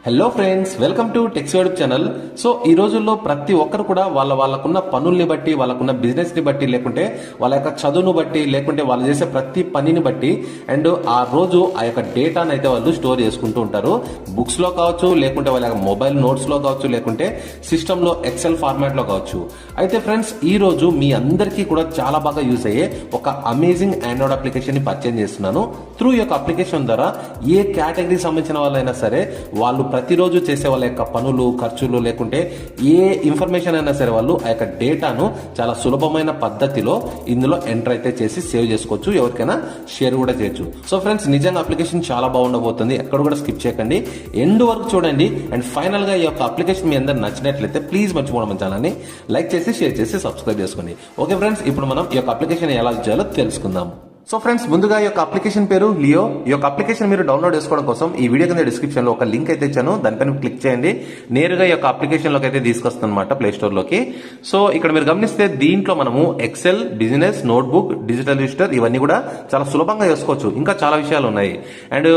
Hello friends, welcome to tax YouTube channel. So ఈ రోజుల్లో ప్రతి ఒక్కరు కూడా వాళ్ళకున్న పనుల్ని బట్టి, వాళ్ళకున్న బిజినెస్ ని బట్టి, లేకుంటే వాళ్ళ యొక్క చదువును బట్టి, లేకుంటే వాళ్ళు చేసే ప్రతి పనిని బట్టి అండ్ ఆ రోజు ఆ యొక్క డేటాను అయితే వాళ్ళు స్టోర్ చేసుకుంటూ ఉంటారు. బుక్స్ లో కావచ్చు, లేకుంటే వాళ్ళ యొక్క మొబైల్ నోట్స్ లో కావచ్చు, లేకుంటే సిస్టమ్ లో ఎక్సెల్ ఫార్మాట్ లో కావచ్చు. అయితే ఫ్రెండ్స్, ఈ రోజు మీ అందరికీ కూడా చాలా బాగా యూజ్ అయ్యే ఒక అమేజింగ్ ఆండ్రాయిడ్ అప్లికేషన్ ని పర్చేజ్ చేస్తున్నాను. త్రూ ఈ యొక్క అప్లికేషన్ ద్వారా ఏ కేటగిరీ సంబంధించిన వాళ్ళైనా సరే వాళ్ళు ప్రతిరోజు చేసే వాళ్ళ యొక్క పనులు, ఖర్చులు, లేకుంటే ఏ ఇన్ఫర్మేషన్ అయినా సరే వాళ్ళు ఆ యొక్క డేటాను చాలా సులభమైన పద్ధతిలో ఇందులో ఎంటర్ అయితే చేసి సేవ్ చేసుకోవచ్చు. ఎవరికైనా షేర్ కూడా చేయొచ్చు. సో ఫ్రెండ్స్, నిజంగా అప్లికేషన్ చాలా బాగుండబోతుంది. ఎక్కడ కూడా స్కిప్ చేయకండి, ఎండ్ వరకు చూడండి. అండ్ ఫైనల్ గా ఈ యొక్క అప్లికేషన్ మీ అందరు నచ్చినట్లయితే ప్లీజ్ మర్చిపోవడం మన ఛానల్ని లైక్ చేసి, షేర్ చేసి, సబ్స్క్రైబ్ చేసుకోండి. ఓకే ఫ్రెండ్స్, ఇప్పుడు మనం ఈ యొక్క అప్లికేషన్ ఎలా చేయాలో తెలుసుకుందాం. సో ఫ్రెండ్స్, ముందుగా ఈ యొక్క అప్లికేషన్ పేరు లియో. ఈ యొక్క అప్లికేషన్ మీరు డౌన్లోడ్ చేసుకోవడం కోసం ఈ వీడియో కింద డిస్క్రిప్షన్ లో ఒక లింక్ అయితే ఇచ్చాను. దానిపైన క్లిక్ చేయండి. నేరుగా ఈ యొక్క అప్లికేషన్ లోకి అయితే తీసుకొస్తుంది అనమాట, ప్లే స్టోర్ లోకి. సో ఇక్కడ మీరు గమనిస్తే దీంట్లో మనము excel, business, notebook, digital register ఇవన్నీ కూడా చాలా సులభంగా చేసుకోవచ్చు. ఇంకా చాలా విషయాలు ఉన్నాయి. అండ్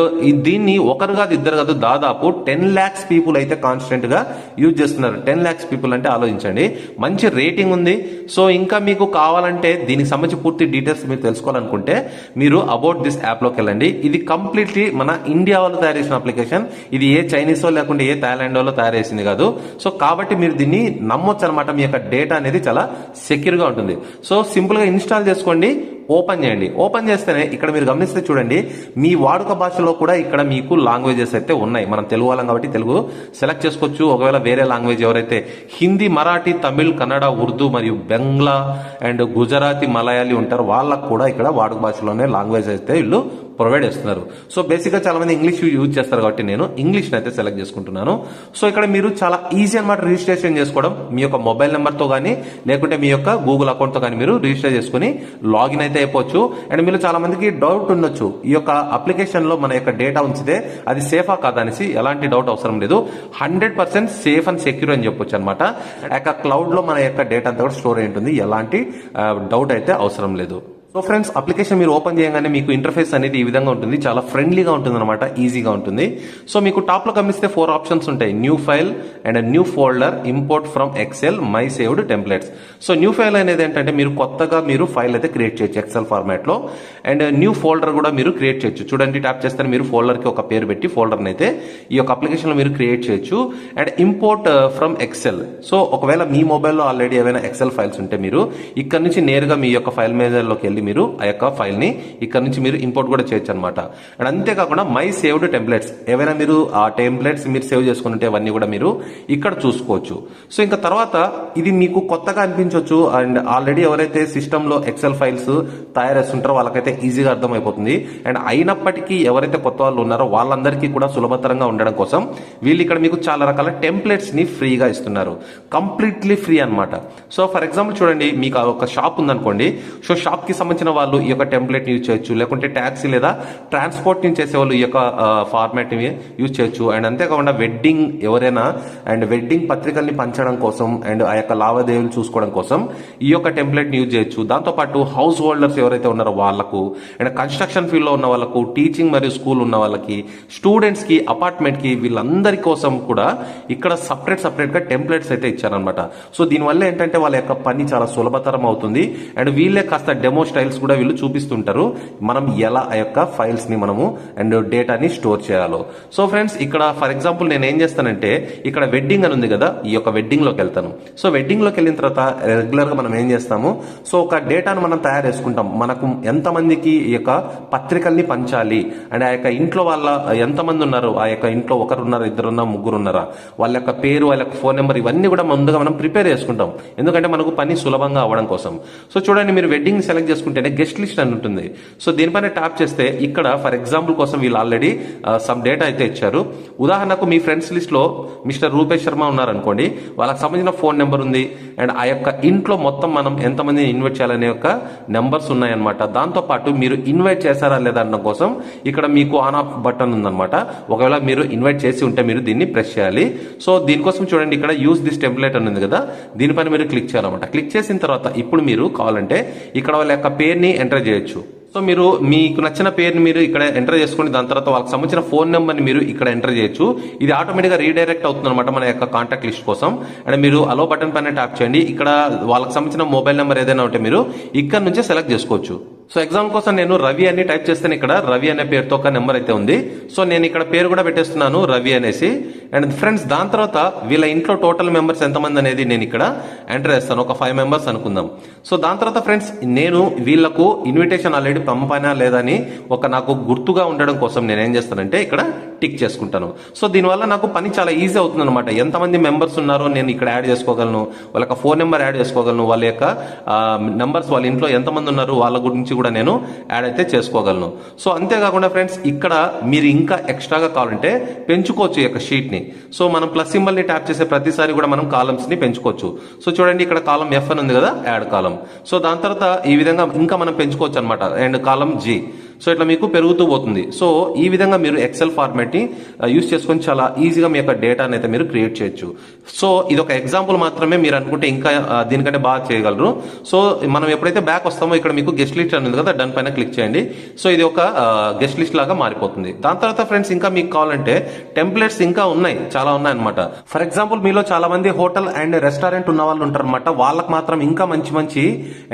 దీన్ని ఒకరు కాదు, ఇద్దరు కాదు, దాదాపు 10 lakhs పీపుల్ అయితే కాన్స్టెంట్ గా యూజ్ చేస్తున్నారు. 10 lakhs పీపుల్ అంటే ఆలోచించండి, మంచి రేటింగ్ ఉంది. సో ఇంకా మీకు కావాలంటే దీనికి సంబంధించి పూర్తి డీటెయిల్స్ మీరు తెలుసుకోవాలనుకుంటే మీరు అబౌట్ దిస్ యాప్ లోకి వెళ్ళండి. ఇది కంప్లీట్లీ మన ఇండియా వాళ్ళు తయారు చేసిన అప్లికేషన్. ఇది ఏ చైనీస్ లేకుంటే ఏ థాయిలాండ్ వాళ్ళు తయారు చేసింది కాదు. సో కాబట్టి మీరు దీన్ని నమ్మొచ్చు అనమాట. మీ యొక్క డేటా అనేది చాలా సెక్యూర్ గా ఉంటుంది. సో సింపుల్ గా ఇన్స్టాల్ చేసుకోండి, ఓపెన్ చేయండి. ఓపెన్ చేస్తేనే ఇక్కడ మీరు గమనిస్తే చూడండి, మీ వాడుక భాషలో కూడా ఇక్కడ మీకు లాంగ్వేజెస్ అయితే ఉన్నాయి. మనం తెలుగు వాళ్ళం కాబట్టి తెలుగు సెలెక్ట్ చేసుకోవచ్చు. ఒకవేళ వేరే లాంగ్వేజ్ ఎవరైతే హిందీ, మరాఠీ, తమిళ్, కన్నడ, ఉర్దూ మరియు బెంగ్లా అండ్ గుజరాతీ, మలయాళీ ఉంటారు, వాళ్ళకు కూడా ఇక్కడ వాడుక భాషలోనే లాంగ్వేజ్ అయితే వీళ్ళు ప్రొవైడ్ చేస్తున్నారు. సో బేసిక్ గా చాలా మంది ఇంగ్లీష్ యూజ్ చేస్తారు కాబట్టి నేను ఇంగ్లీష్ అయితే సెలెక్ట్ చేసుకుంటున్నాను. సో ఇక్కడ మీరు చాలా ఈజీ అనమాట రిజిస్ట్రేషన్ చేసుకోవడం. మీ యొక్క మొబైల్ నెంబర్ తో కానీ, లేకుంటే మీ యొక్క గూగుల్ అకౌంట్ తో కానీ మీరు రిజిస్టర్ చేసుకుని లాగిన్ అయితే అయిపోవచ్చు. అండ్ మీరు చాలా మందికి డౌట్ ఉండొచ్చు, ఈ యొక్క అప్లికేషన్ లో మన యొక్క డేటా ఉంచితే అది సేఫా కాదా అనేసి. ఎలాంటి డౌట్ అవసరం లేదు, 100% సేఫ్ అండ్ సెక్యూర్ అని చెప్పొచ్చు అనమాట. ఆ యొక్క క్లౌడ్ లో మన యొక్క డేటా అంతా కూడా స్టోర్ అయి ఉంటుంది. ఎలాంటి డౌట్ అయితే అవసరం లేదు. సో ఫ్రెండ్స్, అప్లికేషన్ మీరు ఓపెన్ చేయగానే మీకు ఇంటర్ఫేస్ అనేది ఈ విధంగా ఉంటుంది. చాలా ఫ్రెండ్లీగా ఉంటుంది అనమాట, ఈజీగా ఉంటుంది. సో మీకు టాప్ లో గమనిస్తే 4 ఆప్షన్స్ ఉంటాయి: new file and new folder, import from excel, my saved templates. So new file అనేది ఏంటంటే మీరు కొత్తగా మీరు ఫైల్ అయితే క్రియేట్ చేయొచ్చు ఎక్సెల్ ఫార్మాట్ లో. అండ్ న్యూ ఫోల్డర్ కూడా మీరు క్రియేట్ చేయొచ్చు. చూడండి, ట్యాప్ చేస్తే మీరు ఫోల్డర్ కి ఒక పేరు పెట్టి ఫోల్డర్ అయితే ఈ యొక్క అప్లికేషన్ లో మీరు క్రియేట్ చేయొచ్చు. And import from excel. So ఒకవేళ మీ మొబైల్లో ఆల్రెడీ ఏవైనా ఎక్సెల్ ఫైల్స్ ఉంటే మీరు ఇక్కడ నుంచి నేరుగా మీ యొక్క ఫైల్ మేనేజర్ లోకి వెళ్ళి మీరు ఆ యొక్క ఫైల్ ని ఇక్కడ నుంచి మీరు ఇంపోర్ట్ కూడా చేయొచ్చు అనమాట. అండ్ అంతేకాకుండా మై సేవ్డ్ టెంప్లెట్స్, ఏవైనా మీరు ఆ టెంప్లెట్స్ మీరు సేవ్ చేసుకుంటే అవన్నీ కూడా మీరు ఇక్కడ చూసుకోవచ్చు. సో ఇంకా తర్వాత ఇది మీకు కొత్తగా అనిపించవచ్చు. అండ్ ఆల్రెడీ ఎవరైతే సిస్టమ్ లో ఎక్సెల్ ఫైల్స్ తయారు చేస్తుంటారో వాళ్ళకైతే ఈజీగా అర్థమైపోతుంది. అండ్ అయినప్పటికీ ఎవరైతే కొత్త వాళ్ళు ఉన్నారో వాళ్ళందరికీ కూడా సులభతరంగా ఉండడం కోసం వీళ్ళు ఇక్కడ మీకు చాలా రకాల టెంప్లెట్స్ ని ఫ్రీగా ఇస్తున్నారు. కంప్లీట్లీ ఫ్రీ అనమాట. సో ఫర్ ఎగ్జాంపుల్ చూడండి, మీకు ఒక షాప్ ఉందనుకోండి. సో షాప్ కి సంబంధించిన వాళ్ళు ఈ యొక్క టెంప్లెట్ యూజ్ చేయొచ్చు, లేకుంటే ట్యాక్సీ లేదా ట్రాన్స్పోర్ట్ ని చేసే వాళ్ళు ఈ యొక్క ఫార్మాట్ ని యూజ్ చేయొచ్చు. అండ్ అంతేకాకుండా వెడ్డింగ్ ఎవరైనా అండ్ వెడ్డింగ్ పత్రికల్ని పంచడం కోసం అండ్ ఆ యొక్క లావాదేవీలు చూసుకోవడం కోసం ఈ యొక్క టెంప్లెట్ ని యూజ్ చేయొచ్చు. దాంతోపాటు హౌస్ హోల్డర్స్ ఎవరైతే ఉన్నారో వాళ్ళకు, అండ్ కన్స్ట్రక్షన్ ఫీల్డ్ లో ఉన్న వాళ్ళకు, టీచింగ్ మరియు స్కూల్ ఉన్న వాళ్ళకి, స్టూడెంట్స్ కి, అపార్ట్మెంట్ కి, వీళ్ళందరి కోసం కూడా ఇక్కడ సపరేట్ గా టెంప్లెట్స్ అయితే ఇచ్చారనమాట. సో దీనివల్ల ఏంటంటే వాళ్ళ యొక్క పని చాలా సులభతరం అవుతుంది. అండ్ వీళ్ళే కాస్త డెమో స్టైల్స్ కూడా వీళ్ళు చూపిస్తుంటారు, మనం ఎలా ఆ యొక్క ఫైల్స్ ని మనము అండ్ డేటాని స్టోర్ చేయాలో. సో ఫ్రెండ్స్, ఇక్కడ ఫర్ ఎగ్జాంపుల్ నేను ఏం చేస్తానంటే ఇక్కడ వెడ్డింగ్ అని ఉంది కదా, ఈ యొక్క వెడ్డింగ్ లోకి వెళ్తాను. సో వెడ్డింగ్ లోకి వెళ్ళిన తర్వాత రెగ్యులర్ గా మనం ఏం చేస్తాము, సో ఒక డేటాను మనం తయారు చేసుకుంటాం. మనకు ఎంతమందికి ఈ యొక్క పత్రికల్ని పంచాలి అండ్ ఆ యొక్క ఇంట్లో వాళ్ళ ఎంతమంది ఉన్నారు, ఆ యొక్క ఇంట్లో ఒకరు ఉన్నారు, ఇద్దరు ఉన్నారు, ముగ్గురు ఉన్నారా, వాళ్ళ యొక్క పేరు, వాళ్ళ యొక్క ఫోన్ నెంబర్, ఇవన్నీ కూడా ముందుగా మనం ప్రిపేర్ చేసుకుంటాం. ఎందుకంటే మనకు పని సులభంగా అవ్వడం కోసం. సో చూడండి, మీరు వెడ్డింగ్ సెలెక్ట్ చేసుకుంటేనే గెస్ట్ లిస్ట్ అని ఉంటుంది. సో దీనిపైన ట్యాప్ చేస్తే ఇక్కడ ఫర్ ఎగ్జాంపుల్ కోసం వీళ్ళు ఆల్రెడీ సమ్ డేటా అయితే ఇచ్చారు. ఉదాహరణకు మీ ఫ్రెండ్స్ లిస్ట్ లో మిస్టర్ రూపేష్ శర్మ ఉన్నారనుకోండి, వాళ్ళకి సంబంధించిన ఫోన్ నెంబర్ ఉంది అండ్ ఆ యొక్క ఇంట్లో మొత్తం మనం ఎంతమందిని ఇన్వైట్ చేయాలనే యొక్క నెంబర్స్ ఉన్నాయన్నమాట. దాంతో పాటు మీరు ఇన్వైట్ చేశారా లేదా అన్న కోసం ఇక్కడ మీకు ఆన్ ఆఫ్ బటన్ ఉందన్నమాట. ఒకవేళ మీరు ఇన్వైట్ చేసి ఉంటే మీరు దీన్ని ప్రెస్ చేయాలి. సో దీనికోసం చూడండి, ఇక్కడ యూజ్ దిస్ టెంప్లెట్ అని ఉంది కదా, దీనిపైన మీరు క్లిక్ చేయాలన్నమాట. క్లిక్ చేసిన తర్వాత ఇప్పుడు మీరు కావాలంటే ఇక్కడ వాళ్ళ యొక్క పేరుని ఎంటర్ చేయొచ్చు. సో మీరు మీకు నచ్చిన పేరుని మీరు ఇక్కడ ఎంటర్ చేసుకుని దాని తర్వాత వాళ్ళకి సంబంధించిన ఫోన్ నెంబర్ని మీరు ఇక్కడ ఎంటర్ చేయొచ్చు. ఇది ఆటోమేటిక్గా రీడైరెక్ట్ అవుతుంది అనమాట మన యొక్క కాంటాక్ట్ లిస్ట్ కోసం. అండ్ మీరు అలో బటన్ పైన ట్యాప్ చేయండి. ఇక్కడ వాళ్ళకి సంబంధించిన మొబైల్ నెంబర్ ఏదైనా ఉంటే మీరు ఇక్కడ నుంచే సెలెక్ట్ చేసుకోవచ్చు. సో ఎగ్జాంపుల్ కోసం నేను రవి అని టైప్ చేస్తాను. ఇక్కడ రవి అనే పేరుతో ఒక నెంబర్ అయితే ఉంది. సో నేను ఇక్కడ పేరు కూడా పెట్టేస్తున్నాను రవి అనేసి. అండ్ ఫ్రెండ్స్ దాని తర్వాత వీళ్ళ ఇంట్లో టోటల్ మెంబర్స్ ఎంతమంది అనేది నేను ఇక్కడ ఎంటర్ చేస్తాను. ఒక 5 మెంబర్స్ అనుకుందాం. సో దాని తర్వాత ఫ్రెండ్స్ నేను వీళ్ళకు ఇన్విటేషన్ ఆల్రెడీ పంపానా లేదా అని నాకు గుర్తుగా ఉండడం కోసం నేను ఏం చేస్తానంటే ఇక్కడ టిక్ చేసుకుంటాను. సో దీనివల్ల నాకు పని చాలా ఈజీ అవుతుంది అనమాట. ఎంతమంది మెంబర్స్ ఉన్నారో నేను ఇక్కడ యాడ్ చేసుకోగలను, వాళ్ళ యొక్క ఫోన్ నెంబర్ యాడ్ చేసుకోగలను, వాళ్ళ యొక్క నంబర్స్ వాళ్ళ ఇంట్లో ఎంతమంది ఉన్నారు వాళ్ళ గురించి కూడా నేను యాడ్ అయితే చేసుకోగలను. సో అంతేకాకుండా ఫ్రెండ్స్ ఇక్కడ మీరు ఇంకా ఎక్స్ట్రాగా కావాలంటే పెంచుకోవచ్చు ఈ యొక్క షీట్ ని. సో మనం ప్లస్ సింబల్ ని ట్యాప్ చేసే ప్రతిసారి కూడా మనం కాలమ్స్ ని పెంచుకోవచ్చు. సో చూడండి ఇక్కడ కాలం ఎఫ్ అని ఉంది కదా, యాడ్ కాలం. సో దాని తర్వాత ఈ విధంగా ఇంకా మనం పెంచుకోవచ్చు అనమాట. And column G. సో ఇట్లా మీకు పెరుగుతూ పోతుంది. సో ఈ విధంగా మీరు ఎక్సెల్ ఫార్మాట్ ని యూస్ చేసుకొని చాలా ఈజీగా మీ యొక్క డేటాని అయితే మీరు క్రియేట్ చేయొచ్చు. సో ఇది ఒక ఎగ్జాంపుల్ మాత్రమే. మీరు అనుకుంటే ఇంకా దీనికంటే బాగా చేయగలరు. సో మనం ఎప్పుడైతే బ్యాక్ వస్తామో ఇక్కడ మీకు గెస్ట్ లిస్ట్ అని ఉంది కదా, దాని పైన క్లిక్ చేయండి. సో ఇది ఒక గెస్ట్ లిస్ట్ లాగా మారిపోతుంది. దాని తర్వాత ఫ్రెండ్స్ ఇంకా మీకు కావాలంటే టెంప్లెట్స్ ఇంకా ఉన్నాయి, చాలా ఉన్నాయి అనమాట. ఫర్ ఎగ్జాంపుల్ మీలో చాలా మంది హోటల్ అండ్ రెస్టారెంట్ ఉన్న వాళ్ళు ఉంటారు అనమాట. వాళ్ళకి మాత్రం ఇంకా మంచి మంచి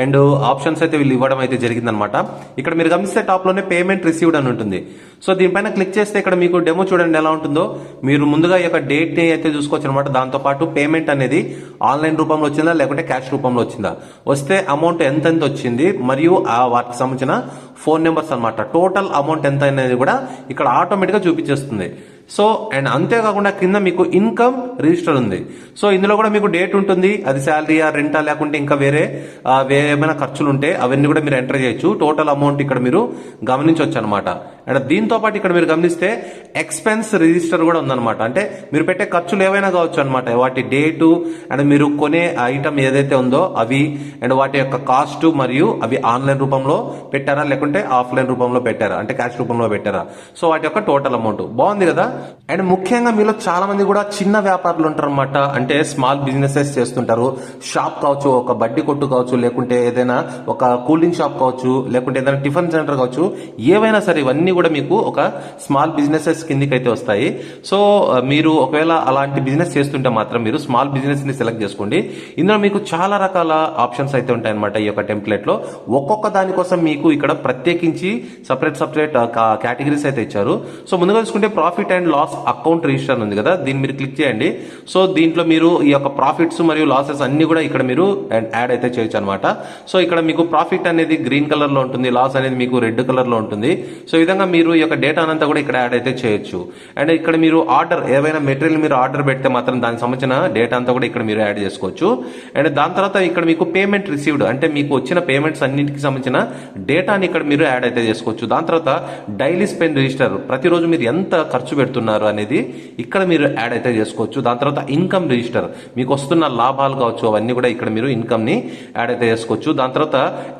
అండ్ ఆప్షన్స్ అయితే వీళ్ళు ఇవ్వడం అయితే జరిగిందనమాట. ఇక్కడ మీరు గమనిస్తే టాప్ లో పేమెంట్ రిసీవ్డ్ అని ఉంటుంది. సో దీనిపైన క్లిక్ చేస్తే ఇక్కడ మీకు డెమో చూడండి ఎలా ఉంటుందో. మీరు ముందుగా ఈ యొక్క డేట్ ని అయితే చూసుకోవచ్చు అనమాట. దాంతో పాటు పేమెంట్ అనేది ఆన్లైన్ రూపంలో వచ్చిందా లేకుంటే క్యాష్ రూపంలో వచ్చిందా, వస్తే అమౌంట్ ఎంత వచ్చింది మరియు వాటికి సంబంధించిన ఫోన్ నెంబర్స్ అనమాట. టోటల్ అమౌంట్ ఎంత అనేది కూడా ఇక్కడ ఆటోమేటిక్ గా చూపించేస్తుంది. సో అండ్ అంతేకాకుండా కింద మీకు ఇన్కమ్ రిజిస్టర్ ఉంది. సో ఇందులో కూడా మీకు డేట్ ఉంటుంది, అది శాలరీయా రెంటా లేకుంటే ఇంకా వేరే ఏమైనా ఖర్చులు ఉంటే అవన్నీ కూడా మీరు ఎంటర్ చేయొచ్చు. టోటల్ అమౌంట్ ఇక్కడ మీరు గమనించవచ్చు అనమాట. అండ్ దీంతో పాటు ఇక్కడ మీరు గమనిస్తే ఎక్స్పెన్స్ రిజిస్టర్ కూడా ఉందన్నమాట. అంటే మీరు పెట్టే ఖర్చులు ఏవైనా కావచ్చు అనమాట. వాటి డేటు అండ్ మీరు కొనే ఐటమ్ ఏదైతే ఉందో అవి అండ్ వాటి యొక్క కాస్ట్ మరియు అవి ఆన్లైన్ రూపంలో పెట్టారా లేకుంటే ఆఫ్లైన్ రూపంలో పెట్టారా అంటే క్యాష్ రూపంలో పెట్టారా. సో వాటి యొక్క టోటల్ అమౌంట్ బాగుంది కదా. అండ్ ముఖ్యంగా మీలో చాలా మంది కూడా చిన్న వ్యాపారులు ఉంటారు అనమాట. అంటే స్మాల్ బిజినెసెస్ చేస్తుంటారు. షాప్ కావచ్చు, ఒక బడ్డీ కొట్టు కావచ్చు, లేకుంటే ఏదైనా ఒక కూల్ డ్రింక్ షాప్ కావచ్చు, లేకుంటే ఏదైనా టిఫిన్ సెంటర్ కావచ్చు, ఏవైనా సరే ఇవన్నీ కూడా మీకు ఒక స్మాల్ బిజినెసెస్ కిందికి అయితే వస్తాయి. సో మీరు ఒకవేళ అలాంటి బిజినెస్ చేస్తుంటే మాత్రం మీరు స్మాల్ బిజినెస్ ని సెలెక్ట్ చేసుకోండి. ఇందులో మీకు చాలా రకాల ఆప్షన్స్ అయితే ఉంటాయి అనమాట. ఈ యొక్క టెంప్లెట్ లో ఒక్కొక్క దానికోసం మీకు ఇక్కడ ప్రత్యేకించి సపరేట్ కేటగిరీస్ అయితే ఇచ్చారు. సో ముందుగా చూసుకుంటే profit and loss account register ఉంది కదా, దీన్ని మీరు క్లిక్ చేయండి. సో దీంట్లో మీరు ఈ యొక్క ప్రాఫిట్స్ మరియు లాసెస్ అన్ని కూడా ఇక్కడ మీరు యాడ్ అయితే చేయొచ్చు అనమాట. సో ఇక్కడ మీకు ప్రాఫిట్ అనేది గ్రీన్ కలర్ లో ఉంటుంది, లాస్ అనేది మీకు రెడ్ కలర్ లో ఉంటుంది. సో ఈ విధంగా మీరు ఈ యొక్క డేటా అంతా కూడా ఇక్కడ యాడ్ అయితే చేయొచ్చు. అండ్ ఇక్కడ మీరు ఆర్డర్ ఏవైనా మెటీరియల్ మీరు ఆర్డర్ పెడితే మాత్రం దానికి సంబంధించిన డేటా అంతా కూడా ఇక్కడ మీరు యాడ్ చేసుకోవచ్చు. అండ్ దాని తర్వాత ఇక్కడ మీకు పేమెంట్ రిసీవ్డ్ అంటే మీకు వచ్చిన పేమెంట్స్ అన్నింటికి సంబంధించిన డేటాని ఇక్కడ మీరు యాడ్ అయితే చేసుకోవచ్చు. దాని తర్వాత డైలీ స్పెండ్ రిజిస్టర్, ప్రతిరోజు మీరు ఎంత ఖర్చు పెడుతున్నారు అనేది ఇక్కడ మీరు యాడ్ అయితే చేసుకోవచ్చు. దాని తర్వాత ఇన్కమ్ రిజిస్టర్, మీకు వస్తున్న లాభాలు కావచ్చు అవన్నీ కూడా ఇక్కడ మీరు ఇన్కమ్ ని యాడ్ అయితే చేసుకోవచ్చు. దాని తర్వాత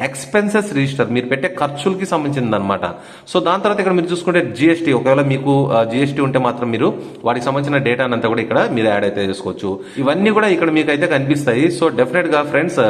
ఎక్స్పెన్సెస్ రిజిస్టర్, మీరు పెట్టే ఖర్చులకి సంబంధించింది అనమాట. సో దాని తర్వాత ఇక్కడ మీరు చూసుకుంటే జిఎస్టీ, ఒకవేళ మీకు జిఎస్టీ ఉంటే మాత్రం మీరు వాటికి సంబంధించిన డేటా అంతా కూడా ఇక్కడ మీరు యాడ్ అయితే చేసుకోవచ్చు. ఇవన్నీ కూడా ఇక్కడ మీకు అయితే కనిపిస్తాయి. సో డెఫినెట్ గా ఫ్రెండ్స్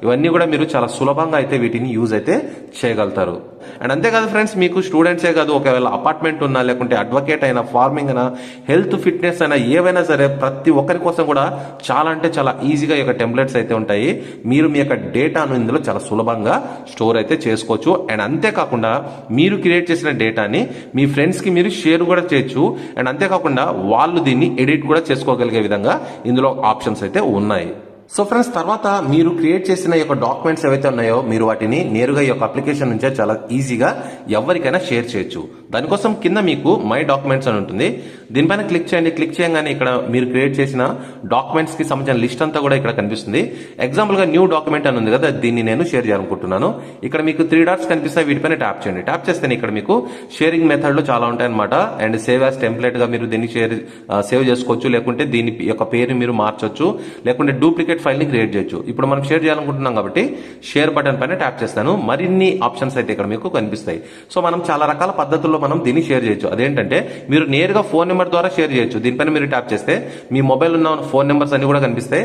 ఇవన్నీ కూడా మీరు చాలా సులభంగా అయితే వీటిని యూజ్ అయితే చేయగలుగుతారు. అండ్ అంతేకాదు ఫ్రెండ్స్, మీకు స్టూడెంట్సే కాదు, ఒకవేళ అపార్ట్మెంట్ ఉన్నా లేకుంటే అడ్వకేట్ అయినా, ఫార్మింగ్ అయినా, హెల్త్ ఫిట్నెస్ అయినా, ఏవైనా సరే ప్రతి ఒక్కరి కోసం కూడా చాలా అంటే చాలా ఈజీగా ఈ యొక్క టెంప్లెట్స్ అయితే ఉంటాయి. మీరు మీ యొక్క డేటాను ఇందులో చాలా సులభంగా స్టోర్ అయితే చేసుకోవచ్చు. అండ్ అంతేకాకుండా మీరు క్రియేట్ చేసిన డేటాని మీ ఫ్రెండ్స్ కి మీరు షేర్ కూడా చేయొచ్చు. అండ్ అంతేకాకుండా వాళ్ళు దీన్ని ఎడిట్ కూడా చేసుకోగలిగే విధంగా ఇందులో ఆప్షన్స్ అయితే ఉన్నాయి. సో ఫ్రెండ్స్, తర్వాత మీరు క్రియేట్ చేసిన ఈ యొక్క డాక్యుమెంట్స్ ఏవైతే ఉన్నాయో మీరు వాటిని నేరుగా ఈ యొక్క అప్లికేషన్ నుంచే చాలా ఈజీగా ఎవరికైనా షేర్ చేయొచ్చు. దానికోసం కింద మీకు మై డాక్యుమెంట్స్ అని ఉంటుంది, దీనిపైన క్లిక్ చేయండి. క్లిక్ చేయగానే ఇక్కడ మీరు క్రియేట్ చేసిన డాక్యుమెంట్స్ కి సంబంధించిన లిస్ట్ అంతా కూడా ఇక్కడ కనిపిస్తుంది. ఎగ్జాంపుల్ గా న్యూ డాక్యుమెంట్ అని ఉంది కదా, దీన్ని నేను షేర్ చేయాలనుకుంటున్నాను. ఇక్కడ మీకు 3 డాట్స్ కనిపిస్తాయి, వీటిపైన ట్యాప్ చేయండి. ట్యాప్ చేస్తే ఇక్కడ మీకు షేరింగ్ మెథడ్ లో చాలా ఉంటాయి అనమాట. అండ్ సేవ్ యాజ్ టెంప్లెట్ గా మీరు దీన్ని సేవ్ చేసుకోవచ్చు, లేకుంటే దీని యొక్క పేరు మీరు మార్చొచ్చు, లేకుంటే డూప్లికేట్ పీడిఎఫ్ ఫైల్ని క్రియేట్ చేయొచ్చు. ఇప్పుడు మనం షేర్ చేయాలనుకుంటున్నాం కాబట్టి షేర్ బటన్ పైన ట్యాప్ చేస్తాను. మరిన్ని ఆప్షన్స్ అయితే ఇక్కడ మీకు కనిపిస్తాయి. సో మనం చాలా రకాల పద్ధతుల్లో మనం దీన్ని షేర్ చేయొచ్చు. అదేంటంటే మీరు నేరుగా ఫోన్ నెంబర్ ద్వారా షేర్ చేయొచ్చు. దీనిపైన మీరు ట్యాప్ చేస్తే మీ మొబైల్ ఉన్న ఫోన్ నెంబర్స్ అన్ని కూడా కనిపిస్తాయి.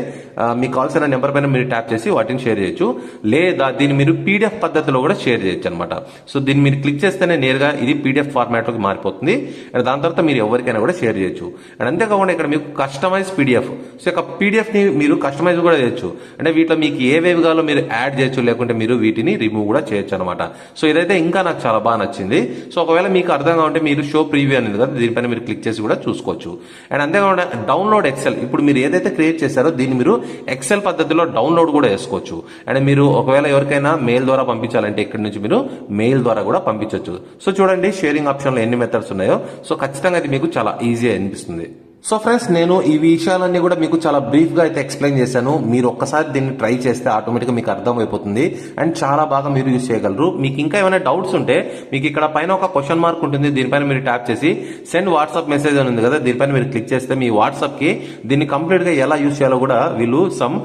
మీకు కావాల్సిన నెంబర్ పైన మీరు ట్యాప్ చేసి వాటిని షేర్ చేయొచ్చు. లేదా దీన్ని మీరు పీడిఎఫ్ పద్ధతిలో కూడా షేర్ చేయొచ్చు అనమాట. సో దీన్ని మీరు క్లిక్ చేస్తేనే నేరుగా ఇది పీడిఎఫ్ ఫార్మాట్ లోకి మారిపోతుంది. అండ్ దాని తర్వాత మీరు ఎవరికైనా కూడా షేర్ చేయొచ్చు. అండ్ అంతేకాకుండా ఇక్కడ మీకు కస్టమైజ్ పీడిఎఫ్, సో ఇక పీడిఎఫ్ ని మీరు కస్టమైజ్ కూడా చేయొచ్చు. అంటే వీటిలో మీకు ఏవేవి కావాలో మీరు యాడ్ చేయొచ్చు, లేకుంటే మీరు వీటిని రిమూవ్ కూడా చేయొచ్చు అనమాట. సో ఇదైతే ఇంకా నాకు చాలా బాగా నచ్చింది. సో ఒకవేళ మీకు అర్థం కావాలంటే మీరు షో ప్రీవ్యూ అనేది కదా, దీనిపైన మీరు క్లిక్ చేసి కూడా చూసుకోవచ్చు. అండ్ అంతేకాకుండా డౌన్లోడ్ ఎక్సెల్, ఇప్పుడు మీరు ఏదైతే క్రియేట్ చేశారో దీన్ని మీరు ఎక్సెల్ పద్ధతిలో డౌన్లోడ్ కూడా చేసుకోవచ్చు. అండ్ మీరు ఒకవేళ ఎవరికైనా మెయిల్ ద్వారా పంపించాలంటే ఇక్కడ నుంచి మీరు మెయిల్ ద్వారా కూడా పంపించవచ్చు. సో చూడండి షేరింగ్ ఆప్షన్ లో ఎన్ని మెథడ్స్ ఉన్నాయో. సో ఖచ్చితంగా ఇది మీకు చాలా ఈజీ అనిపిస్తుంది. సో ఫ్రెండ్స్, నేను ఈ విషయాలన్నీ కూడా మీకు చాలా బ్రీఫ్ గా అయితే ఎక్స్ప్లెయిన్ చేశాను. మీరు ఒక్కసారి దీన్ని ట్రై చేస్తే ఆటోమేటిక్ గా మీకు అర్థమైపోతుంది అండ్ చాలా బాగా మీరు యూజ్ చేయగలరు. మీకు ఇంకా ఏమైనా డౌట్స్ ఉంటే మీకు ఇక్కడ పైన ఒక క్వశ్చన్ మార్క్ ఉంటుంది, దీనిపైన మీరు ట్యాప్ చేసి సెండ్ వాట్సాప్ మెసేజ్ అని ఉంది కదా, దీనిపైన మీరు క్లిక్ చేస్తే మీ వాట్సాప్ కి దీన్ని కంప్లీట్ గా ఎలా యూజ్ చేయాలో కూడా వీళ్ళు సమ్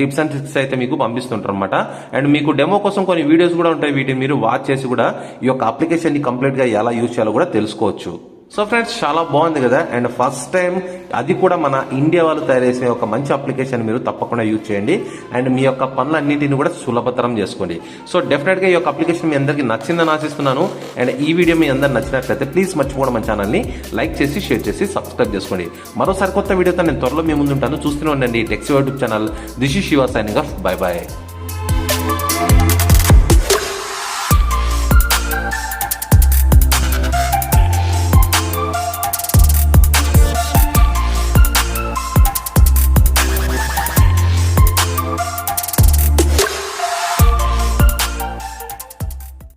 టిప్స్ అండ్ ట్రిక్స్ అయితే మీకు పంపిస్తుంటారు అనమాట. అండ్ మీకు డెమో కోసం కొన్ని వీడియోస్ కూడా ఉంటాయి, వీటిని మీరు వాచ్ చేసి కూడా ఈ యొక్క అప్లికేషన్ ని కంప్లీట్ గా ఎలా యూజ్ చేయాలో కూడా తెలుసుకోవచ్చు. సో ఫ్రెండ్స్, చాలా బాగుంది కదా. అండ్ ఫస్ట్ టైం అది కూడా మన ఇండియా వాళ్ళు తయారు చేసిన ఒక మంచి అప్లికేషన్ మీరు తప్పకుండా యూజ్ చేయండి. అండ్ మీ యొక్క పనులన్నింటినీ కూడా సులభతరం చేసుకోండి. సో డెఫినెట్ గా ఈ యొక్క అప్లికేషన్ మీ అందరికీ నచ్చిందని ఆశిస్తున్నాను. అండ్ ఈ వీడియో మీ అందరు నచ్చినట్లయితే ప్లీజ్ మర్చిపోవడం మన ఛానల్ని లైక్ చేసి షేర్ చేసి సబ్స్క్రైబ్ చేసుకోండి. మరోసారి కొత్త వీడియోతో నేను త్వరలో మీ ముందు ఉంటాను. చూస్తూనే ఉండండి techs YouTube channel. This is Shiva signing off. Bye bye.